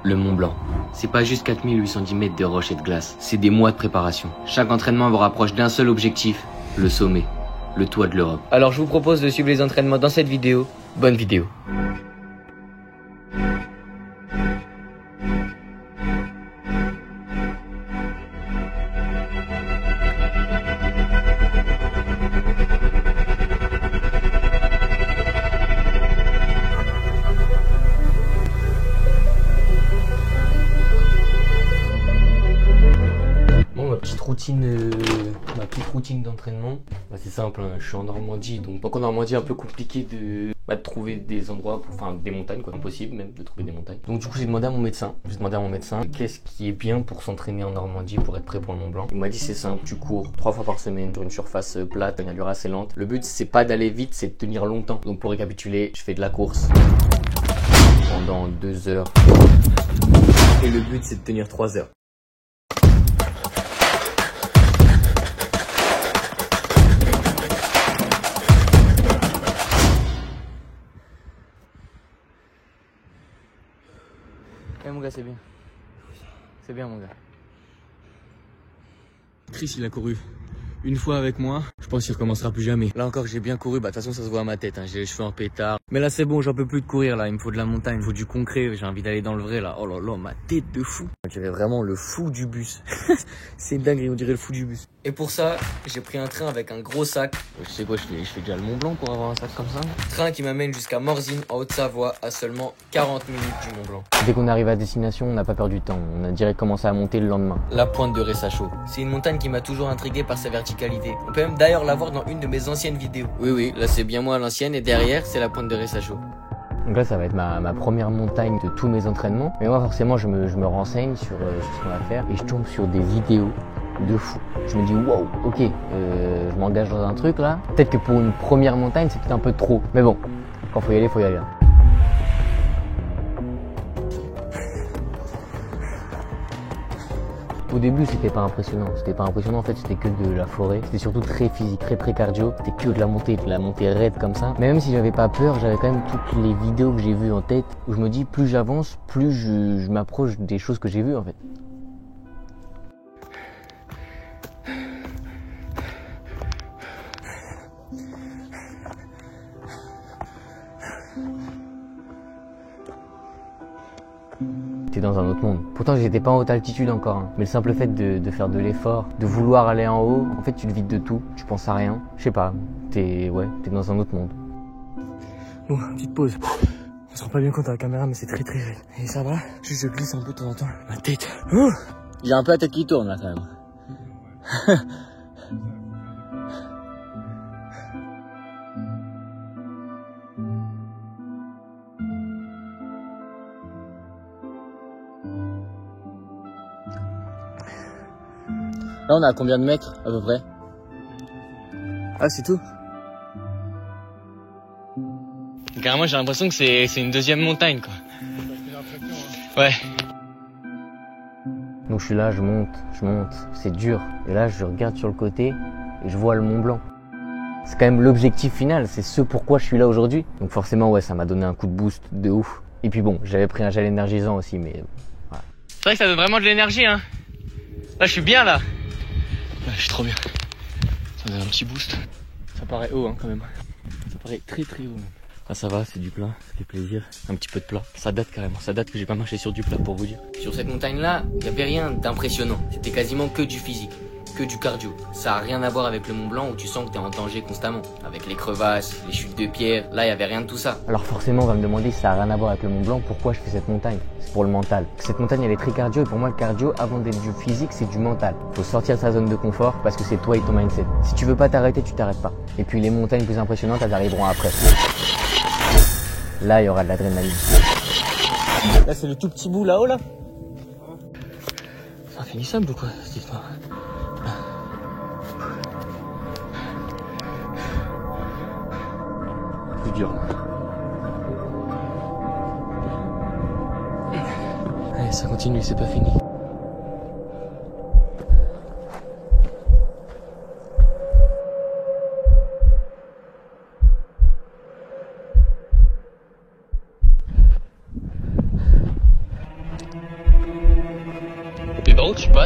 Le Mont Blanc. C'est pas juste 4810 mètres de roches et de glace, c'est des mois de préparation. Chaque entraînement vous rapproche d'un seul objectif, le sommet, le toit de l'Europe. Alors je vous propose de suivre les entraînements dans cette vidéo. Bonne vidéo. Ma petite routine d'entraînement, c'est simple, hein, je suis en Normandie, donc en Normandie un peu compliqué de trouver des endroits, enfin des montagnes quoi, impossible même de trouver des montagnes. Donc du coup j'ai demandé à mon médecin, qu'est-ce qui est bien pour s'entraîner en Normandie pour être prêt pour le Mont Blanc. Il m'a dit c'est simple, tu cours 3 fois par semaine sur une surface plate, une allure assez lente. Le but c'est pas d'aller vite, c'est de tenir longtemps. Donc pour récapituler, je fais de la course pendant 2 heures et le but c'est de tenir 3 heures. Eh mon gars, c'est bien. C'est bien mon gars. Chris il a couru une fois avec moi, je pense qu'il recommencera plus jamais. Là encore j'ai bien couru, de toute façon ça se voit à ma tête, hein. J'ai les cheveux en pétard. Mais là c'est bon, j'en peux plus de courir là, il me faut de la montagne, il me faut du concret, j'ai envie d'aller dans le vrai là. Oh là là, ma tête de fou. On dirait vraiment le fou du bus. C'est dingue, on dirait le fou du bus. Et pour ça, j'ai pris un train avec un gros sac. Je sais quoi, je fais déjà le Mont Blanc pour avoir un sac comme ça. Train qui m'amène jusqu'à Morzine en Haute-Savoie à seulement 40 minutes du Mont Blanc. Dès qu'on arrive à destination, on n'a pas perdu de temps, on a direct commencé à monter le lendemain. La pointe de Ressachaud. C'est une montagne qui m'a toujours intrigué par sa verticalité. On peut même d'ailleurs la voir dans une de mes anciennes vidéos. Oui, là c'est bien moi à l'ancienne et derrière c'est la pointe de Ressachaud. Donc là ça va être ma première montagne de tous mes entraînements. Mais moi forcément je me renseigne sur ce qu'on va faire et je tombe sur des vidéos de fou. Je me dis wow, ok, je m'engage dans un truc là. Peut-être que pour une première montagne c'est peut-être un peu trop. Mais bon, quand faut y aller, faut y aller. Hein. Au début c'était pas impressionnant, en fait c'était que de la forêt, c'était surtout très physique, très pré-cardio, c'était que de la montée raide comme ça. Mais même si j'avais pas peur, j'avais quand même toutes les vidéos que j'ai vues en tête, où je me dis plus j'avance, plus je m'approche des choses que j'ai vues en fait. T'es dans un autre monde. Pourtant j'étais pas en haute altitude encore, hein. Mais le simple fait de faire de l'effort, de vouloir aller en haut, en fait tu te vides de tout, tu penses à rien. Je sais pas, t'es dans un autre monde. Bon, petite pause. On se rend pas bien compte à la caméra mais c'est très très raide. Et ça va, juste je glisse un peu de temps en temps. Ma tête. Oh, j'ai un peu la tête qui tourne là quand même. Là on est à combien de mètres à peu près? ah c'est tout? Carrément j'ai l'impression que c'est une deuxième montagne quoi. Ouais. Donc je suis là, je monte, c'est dur. Et là je regarde sur le côté et je vois le Mont Blanc. C'est quand même l'objectif final, c'est ce pourquoi je suis là aujourd'hui. Donc forcément ouais ça m'a donné un coup de boost de ouf. Et puis bon, j'avais pris un gel énergisant aussi mais voilà. C'est vrai que ça donne vraiment de l'énergie hein. Là je suis bien là. Ouais, je suis trop bien. Ça donne un petit boost. Ça paraît haut hein, quand même. Ça paraît très très haut même. Ah ça va, c'est du plat, ça fait plaisir. Un petit peu de plat. Ça date carrément, ça date que j'ai pas marché sur du plat pour vous dire. Sur cette montagne là, il n'y avait rien d'impressionnant. C'était quasiment que du physique, que du cardio. Ça a rien à voir avec le Mont Blanc où tu sens que t'es en danger constamment. Avec les crevasses, les chutes de pierre, là il y avait rien de tout ça. Alors forcément on va me demander si ça a rien à voir avec le Mont Blanc, pourquoi je fais cette montagne. C'est pour le mental. Cette montagne elle est très cardio et pour moi le cardio avant d'être du physique c'est du mental. Faut sortir de sa zone de confort parce que c'est toi et ton mindset. Si tu veux pas t'arrêter, tu t'arrêtes pas. Et puis les montagnes plus impressionnantes elles arriveront après. Là il y aura de l'adrénaline. Là c'est le tout petit bout là-haut là. C'est infinissable ou quoi cette histoire? Plus dur. Allez ça continue, c'est pas fini.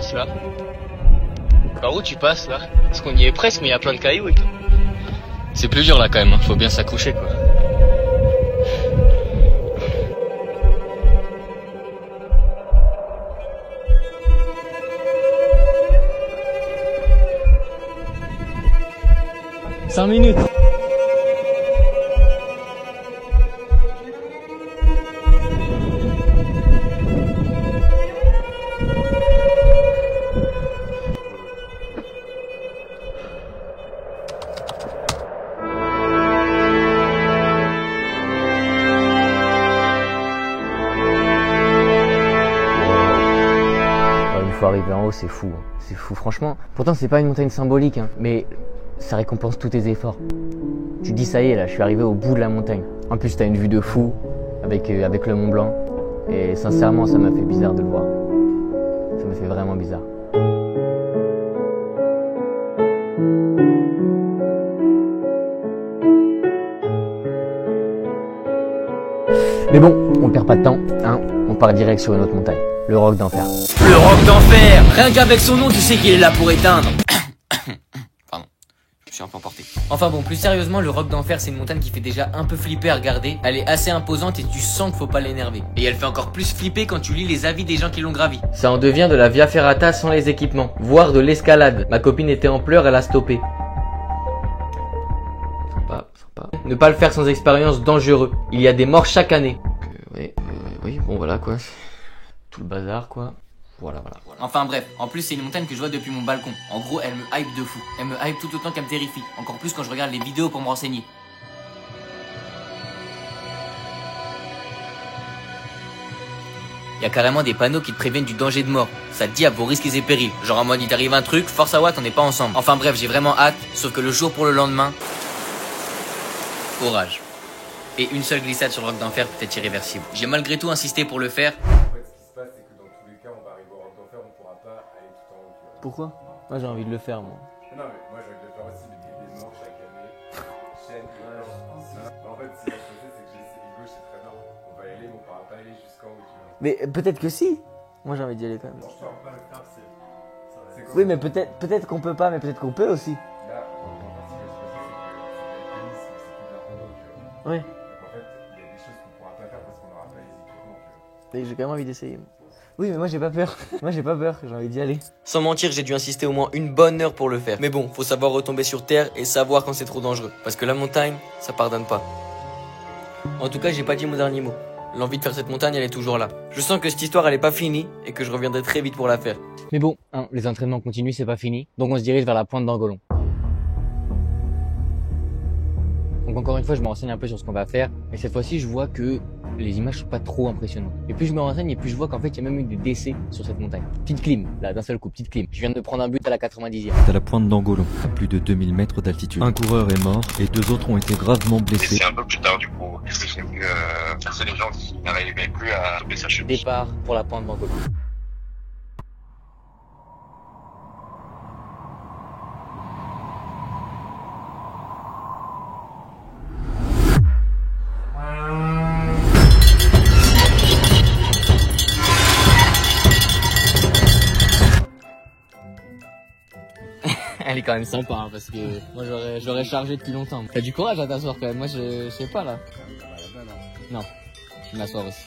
passes là? Par où tu passes là? Parce qu'on y est presque mais il y a plein de cailloux et tout. C'est plus dur là quand même, hein. Faut bien s'accrocher quoi. Cinq minutes. Une fois arrivé en haut, c'est fou, hein. C'est fou franchement. Pourtant c'est pas une montagne symbolique, hein, mais ça récompense tous tes efforts. Tu te dis ça y est là, je suis arrivé au bout de la montagne. En plus t'as une vue de fou avec le Mont Blanc. Et sincèrement ça m'a fait bizarre de le voir. Ça m'a fait vraiment bizarre. Mais bon, on perd pas de temps, hein, on part direct sur une autre montagne, le Roc d'Enfer. Le Roc d'Enfer! Rien qu'avec son nom, tu sais qu'il est là pour éteindre. Pardon, je suis un peu emporté. Enfin bon, plus sérieusement, le Roc d'Enfer, c'est une montagne qui fait déjà un peu flipper à regarder. Elle est assez imposante et tu sens qu'il faut pas l'énerver. Et elle fait encore plus flipper quand tu lis les avis des gens qui l'ont gravi. Ça en devient de la Via Ferrata sans les équipements, voire de l'escalade. Ma copine était en pleurs, elle a stoppé. Sympa. Ne pas le faire sans expérience, dangereux. Il y a des morts chaque année. Oui, bon voilà quoi. Tout le bazar quoi. Voilà. Enfin bref, en plus c'est une montagne que je vois depuis mon balcon. En gros, elle me hype de fou. Elle me hype tout autant qu'elle me terrifie. Encore plus quand je regarde les vidéos pour me renseigner. Il y a carrément des panneaux qui te préviennent du danger de mort. Ça te dit à vos risques et périls. Genre en mode il t'arrive un truc, force à Watt, on n'est pas ensemble. Enfin bref, j'ai vraiment hâte, sauf que le jour pour le lendemain, orage. Et une seule glissade sur le Roc d'Enfer peut être irréversible. J'ai malgré tout insisté pour le faire. En fait, ce qui se passe, c'est que dans tous les cas, on va arriver au Roc d'Enfer, on pourra pas aller tout en haut. Tu vois. Pourquoi? Moi j'ai envie de le faire moi. Non, mais moi j'ai envie de le faire aussi, mais il y a des morts chaque année. En fait, si la chose c'est que j'ai essayé gauche, c'est très bien. On va y aller, mais on pourra pas aller jusqu'en haut, tu vois. Mais peut-être que si. Moi j'ai envie d'y aller quand même. Non, je peux pas le faire, c'est Oui mais peut-être qu'on peut pas, mais peut-être qu'on peut aussi. Là, en partie, la situation, c'est que c'est pas le tennis, mais c'est plus de la rando, tu vois. Ouais. Donc en fait, il y a des choses qu'on pourra pas faire parce qu'on n'aura pas les équipements, tu vois. Et j'ai quand même envie d'essayer. Oui mais moi j'ai pas peur. Moi j'ai pas peur, j'ai envie d'y aller. Sans mentir, j'ai dû insister au moins une bonne heure pour le faire. Mais bon, faut savoir retomber sur terre et savoir quand c'est trop dangereux. Parce que la montagne, ça pardonne pas. En tout cas, j'ai pas dit mon dernier mot. L'envie de faire cette montagne, elle est toujours là. Je sens que cette histoire, elle est pas finie et que je reviendrai très vite pour la faire. Mais bon, hein, les entraînements continuent, c'est pas fini. Donc on se dirige vers la pointe d'Angolon. Donc encore une fois, je me renseigne un peu sur ce qu'on va faire. Et cette fois-ci, je vois que les images sont pas trop impressionnantes. Et plus je me renseigne, et plus je vois qu'en fait, il y a même eu des décès sur cette montagne. Petite clim, là, d'un seul coup, petite clim. Je viens de prendre un but à la 90e. À la pointe d'Angolon, à plus de 2000 mètres d'altitude. Un coureur est mort et deux autres ont été gravement blessés. C'est un peu plus tard du coup, qu'est-ce que j'ai vu percer les gens qui n'arrivaient plus à stopper sa chute. Départ pour la pointe d'Angolon. Elle est quand même sympa hein, parce que moi j'aurais chargé depuis longtemps. T'as du courage à t'asseoir quand même, moi je sais pas là. Non, je vais m'asseoir aussi.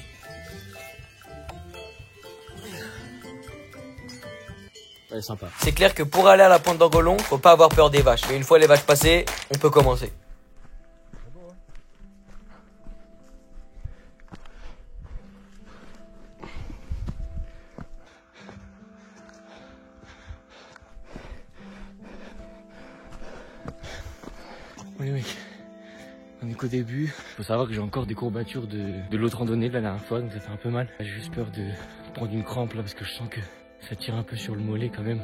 Elle est sympa. C'est clair que pour aller à la pointe d'Angolon, faut pas avoir peur des vaches. Mais une fois les vaches passées, on peut commencer. Bon les mecs, on est qu'au début. Faut savoir que j'ai encore des courbatures de l'autre randonnée de la dernière fois, donc ça fait un peu mal. J'ai juste peur de prendre une crampe là parce que je sens que ça tire un peu sur le mollet quand même.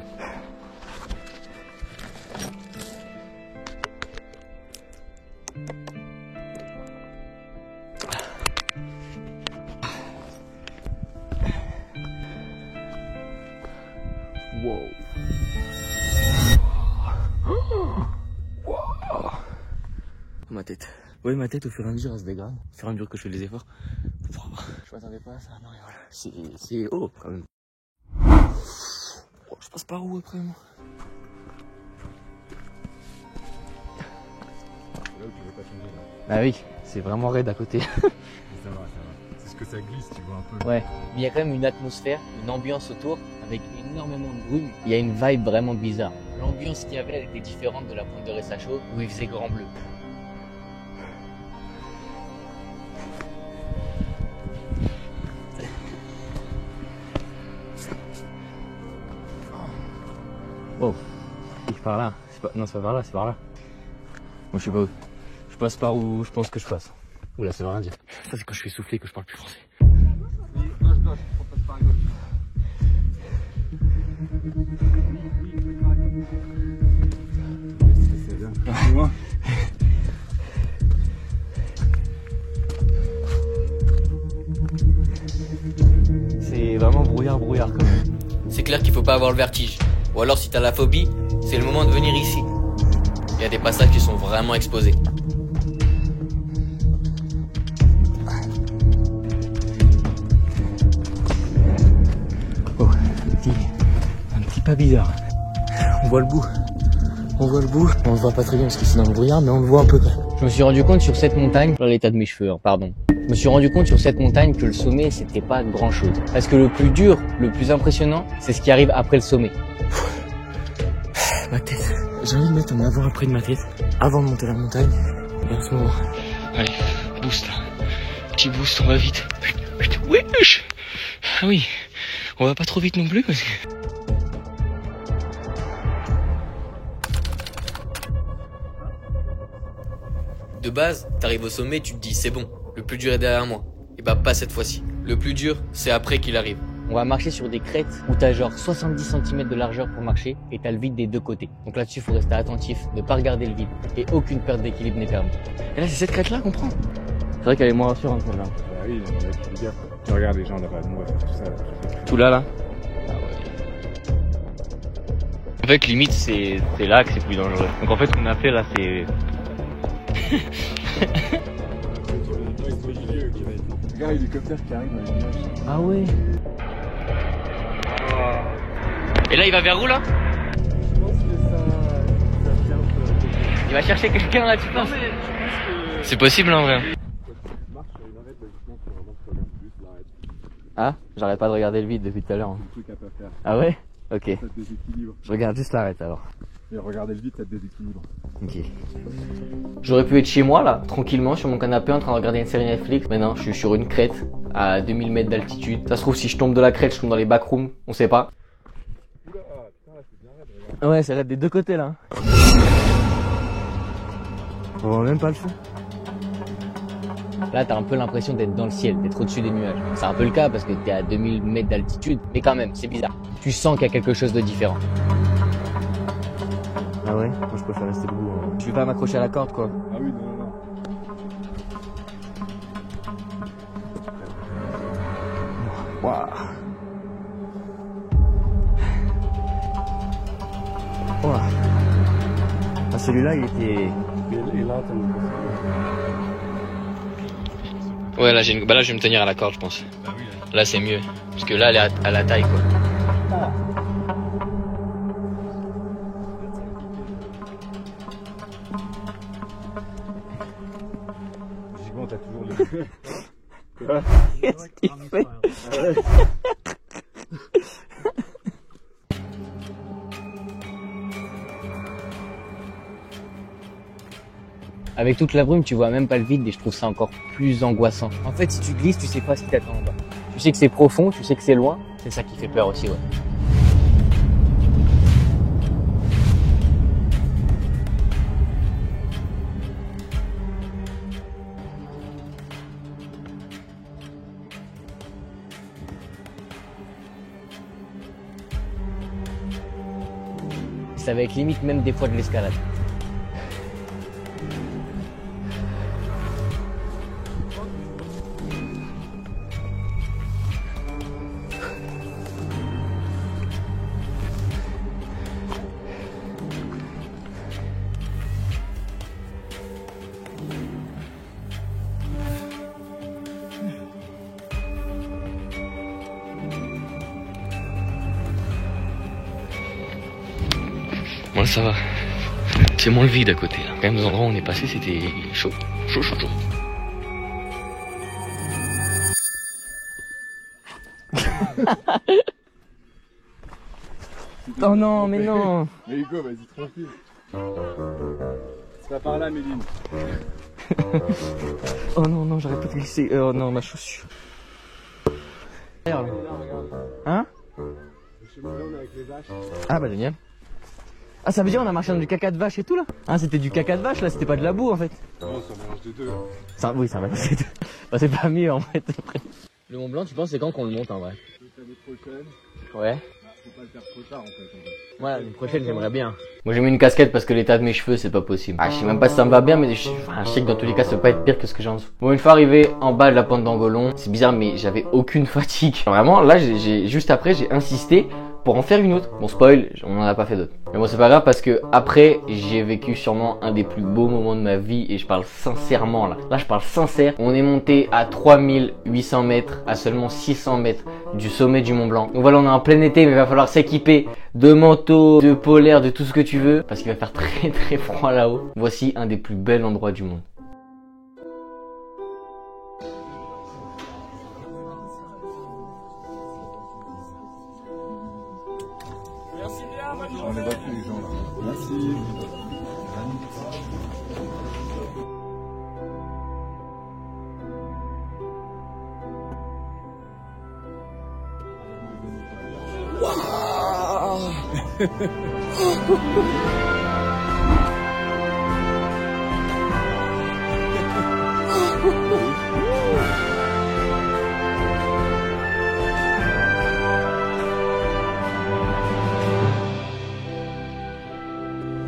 Wow. Ma tête. Oui, ma tête au fur et à mesure elle se dégrade. Au fur et à mesure que je fais les efforts. Je m'attendais pas à ça, non, et voilà. C'est haut quand même. Je passe par où après moi? C'est là où tu veux pas changer là. Bah oui, c'est vraiment raide à côté. Ça va, ça va. C'est ce que ça glisse, tu vois un peu. Ouais, il y a quand même une atmosphère, une ambiance autour, avec énormément de brume. Il y a une vibe vraiment bizarre. L'ambiance qu'il y avait, elle était différente de la pointe de Ressachaud, où il faisait grand bleu. Oh, c'est par là. Non, c'est pas par là, c'est par là. Moi, je sais pas où. Je passe par où je pense que je passe. Oula, ça veut rien dire. Ça, c'est quand je fais souffler que je parle plus français. Oui, gauche, on passe par gauche. C'est bien. Loin. C'est vraiment brouillard quand même. C'est clair qu'il faut pas avoir le vertige. Ou alors si t'as la phobie, c'est le moment de venir ici. Il y a des passages qui sont vraiment exposés. Oh, un petit pas bizarre. On voit le bout. On voit le bout. On le voit pas très bien parce que c'est dans le brouillard, mais on le voit un peu. Je me suis rendu compte sur cette montagne, dans l'état de mes cheveux, pardon. Je me suis rendu compte sur cette montagne que le sommet, c'était pas grand chose. Parce que le plus dur, le plus impressionnant, c'est ce qui arrive après le sommet. Ma tête. J'ai envie de mettre un avant après de ma tête. Avant de monter la montagne. Et en ce moment. Allez, boost là. Petit boost, on va vite. Wesh. Ah oui, on va pas trop vite non plus parce que... De base, t'arrives au sommet, tu te dis c'est bon, le plus dur est derrière moi. Et bah pas cette fois-ci. Le plus dur, c'est après qu'il arrive. On va marcher sur des crêtes où t'as genre 70 cm de largeur pour marcher et t'as le vide des deux côtés. Donc là-dessus, faut rester attentif, ne pas regarder le vide et aucune perte d'équilibre n'est permise. Et là, c'est cette crête-là qu'on prend. C'est vrai qu'elle est moins rassurante celle-là. Bah oui, on va être gaffe. Tu regardes les gens là-bas, nous on va faire tout ça. Tout là. Ah ouais. En fait, limite, c'est là que c'est plus dangereux. Donc en fait, ce qu'on a fait là, c'est... Regarde l'hélicoptère qui arrive dans les nuages. Ah ouais. Et là, il va vers où là? Je pense que ça vient un peu. Il va chercher quelqu'un là, tu penses? C'est possible en vrai. Tu marches sur une arête, logiquement, faut vraiment que tu regardes plus l'arête. Ah, j'arrête pas de regarder le vide depuis tout à l'heure. C'est le truc à pas faire. Ah ouais? Ok. Ça te déséquilibre. Je regarde juste l'arête alors. Et regarder le vide, ça te déséquilibre. Ok. J'aurais pu être chez moi là, tranquillement, sur mon canapé en train de regarder une série Netflix. Mais non, je suis sur une crête à 2000 mètres d'altitude. Ça se trouve, si je tombe de la crête, je tombe dans les backrooms, on sait pas. Oula, putain, c'est bien raide, regarde. Ouais, c'est raide des deux côtés là. On voit même pas le fond. Là, t'as un peu l'impression d'être dans le ciel, d'être au-dessus des nuages. C'est un peu le cas parce que t'es à 2000 mètres d'altitude, mais quand même, c'est bizarre. Tu sens qu'il y a quelque chose de différent. Ah ouais? Moi je préfère rester debout. Je vais pas m'accrocher à la corde quoi. Ah oui, non. Waouh. Ouah. Ah celui-là il était... Et là, t'as une Ouais, là, bah là, je vais me tenir à la corde, je pense. Bah oui, Là, c'est mieux. Parce que là, elle est à la taille, quoi. logiquement, t'as toujours le. Qu'est-ce qu'il fait? Avec toute la brume, tu vois même pas le vide et je trouve ça encore plus angoissant. En fait, si tu glisses, tu sais pas ce qui t'attend en bas. Tu sais que c'est profond, tu sais que c'est loin. C'est ça qui fait peur aussi, ouais. Ça va être limite même des fois de l'escalade. Bon, ça va. C'est moins le vide à côté. Là. Quand même, dans l'endroit où on est passé, c'était chaud. Chaud. Oh non, mais non. Mais Hugo, vas-y, tranquille. C'est pas par là, Méline. Oh non, j'arrête pas de glisser. Oh non, ma chaussure. Regarde. Hein? Je sais pas, on est avec les vaches. Ah bah génial. Ah, ça veut dire on a marché dans du caca de vache et tout là? Ah, c'était du caca de vache là, c'était pas de la boue en fait. Non, c'est un mélange des deux. Oui, ça va passer. Bah, c'est pas mieux en fait. Le Mont Blanc, tu penses c'est quand qu'on le monte en vrai? L'année prochaine, Ouais. faut pas le faire trop tard en fait. Ouais, l'année prochaine j'aimerais bien. Moi j'ai mis une casquette parce que l'état de mes cheveux c'est pas possible. Ah, je sais même pas si ça me va bien, mais je sais que dans tous les cas ça peut pas être pire que ce que j'ai en dessous. Bon, une fois arrivé en bas de la pente d'Angolon, c'est bizarre mais j'avais aucune fatigue. Vraiment, là juste après j'ai insisté pour en faire une autre. Bon, spoil, on en a pas fait d'autres. Mais bon, c'est pas grave parce que après, j'ai vécu sûrement un des plus beaux moments de ma vie et je parle sincèrement là. Là, je parle sincère. On est monté à 3800 mètres, à seulement 600 mètres du sommet du Mont Blanc. Donc voilà, on est en plein été, mais il va falloir s'équiper de manteaux, de polaires, de tout ce que tu veux parce qu'il va faire très froid là-haut. Voici un des plus bels endroits du monde. On les voit plus les gens là. Merci.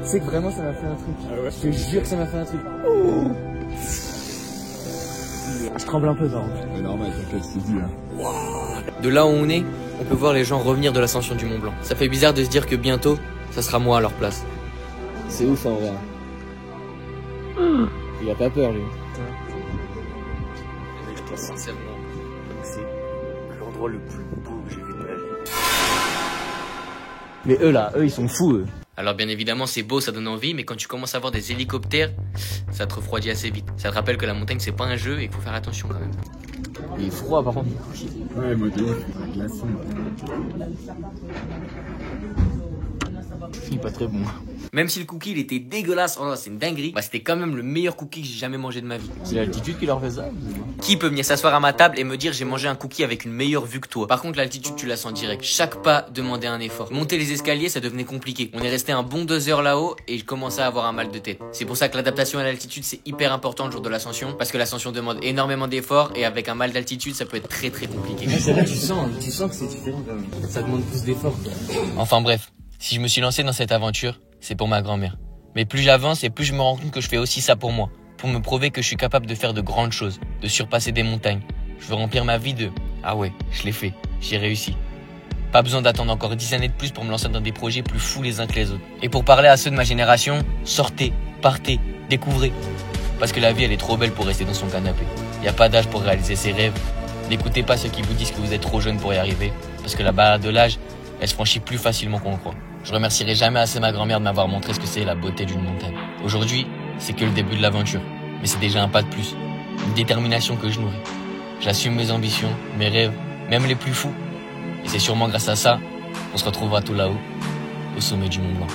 C'est que vraiment ça m'a fait un truc. Ah ouais. Je te jure que ça m'a fait un truc. Je tremble un peu par contre. Mais normal, t'inquiète, c'est dit. Hein. De là où on est, on peut voir les gens revenir de l'ascension du Mont Blanc. Ça fait bizarre de se dire que bientôt, ça sera moi à leur place. C'est ouf en vrai. Il a pas peur lui. Je pense sincèrement, C'est l'endroit le plus beau que j'ai vu de ma vie. Mais eux là, ils sont fous eux. Alors bien évidemment c'est beau, ça donne envie, mais quand tu commences à voir des hélicoptères, ça te refroidit assez vite. Ça te rappelle que la montagne c'est pas un jeu et qu'il faut faire attention quand même. Il est froid par contre. Ouais, moi de ouf, c'est glacé. Il est pas très bon. Même si le cookie il était dégueulasse, oh non, c'est une dinguerie, bah c'était quand même le meilleur cookie que j'ai jamais mangé de ma vie. C'est l'altitude qui leur fait ça. Qui peut venir s'asseoir à ma table et me dire j'ai mangé un cookie avec une meilleure vue que toi? Par contre l'altitude tu la sens direct. Chaque pas demandait un effort. Monter les escaliers ça devenait compliqué. On est resté un bon 2 heures là-haut et je commençais à avoir un mal de tête. C'est pour ça que l'adaptation à l'altitude c'est hyper important le jour de l'ascension, parce que l'ascension demande énormément d'efforts et avec un mal d'altitude ça peut être très compliqué. C'est là tu sens que c'est différent quand même. Ça demande plus d'efforts. Enfin bref, si je me suis lancé dans cette aventure, c'est pour ma grand-mère. Mais plus j'avance et plus je me rends compte que je fais aussi ça pour moi. Pour me prouver que je suis capable de faire de grandes choses, de surpasser des montagnes. Je veux remplir ma vie de « Ah ouais, je l'ai fait, j'ai réussi ». Pas besoin d'attendre encore 10 années de plus pour me lancer dans des projets plus fous les uns que les autres. Et pour parler à ceux de ma génération, sortez, partez, découvrez. Parce que la vie elle est trop belle pour rester dans son canapé. Y a pas d'âge pour réaliser ses rêves. N'écoutez pas ceux qui vous disent que vous êtes trop jeune pour y arriver. Parce que la barrière de l'âge, elle se franchit plus facilement qu'on le croit. Je remercierai jamais assez ma grand-mère de m'avoir montré ce que c'est la beauté d'une montagne. Aujourd'hui, c'est que le début de l'aventure. Mais c'est déjà un pas de plus. Une détermination que je nourris. J'assume mes ambitions, mes rêves, même les plus fous. Et c'est sûrement grâce à ça qu'on se retrouvera tout là-haut, au sommet du Mont Blanc.